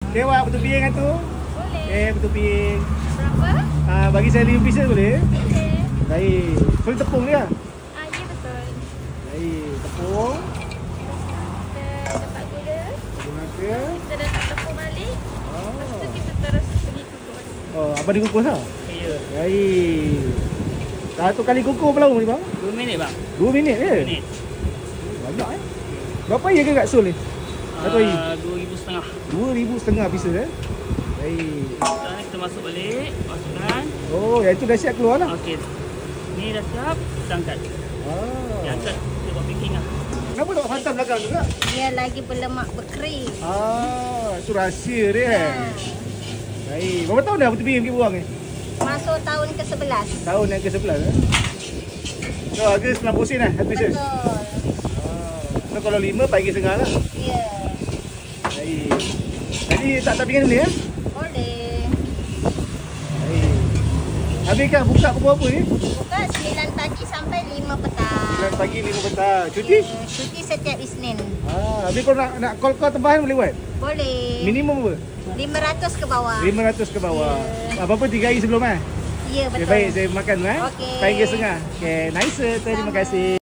Okay, awak betul piring kan tu? Boleh. Okay, betul piring. Berapa? Bagi saya 5 pieces boleh? Okey. Baik. Full tepung dia? Ya betul. Baik, tepung. Kita dapat gula. Tepung nangka. Kita letak tepung balik. Lepas tu kita terus pergi kukus. Oh, abang dikukus lah? Ya. Baik. Satu kali kukus berapa lama ni bang? 2 minit bang. 2 minit je? 2 minit. Banyak Berapa ya ke kat Sul ni? Satu hari? 2,500. 2,500 pieces Baik. Sekarang kita masuk balik. Masukkan. Oh, yang tu dah siap keluar lah. Okey. Ni dah siap. Kita angkat. Dia angkat. Kita buat packing lah. Kenapa tak hantam belakang juga? Dia lagi berlemak berkering. Itu rahsia dia Baik. Berapa tahun dah betul-betul pergi buang ni? Masuk tahun ke-11. Tahun yang ke-11 So, harga 90 sen lah, satu pieces? Betul. So, kalau 5, RM4.5 lah. Ya. Baik. Jadi, tak pinggan ni ya? Boleh. Baik. Habis kan buka pukul apa ni? Buka 9 pagi sampai 5 petang. 9 pagi, 5 petang. Cuti? Ya, cuti setiap Isnin. Habis kalau nak call-call tambahan boleh buat? Boleh. Minimum apa? 500 ke bawah. 500 ke bawah. Ya. Apa-apa 3 hari sebelum Ya, Okay, betul. baik, saya makan Okey. RM4.5. Okay, nice. Terima kasih.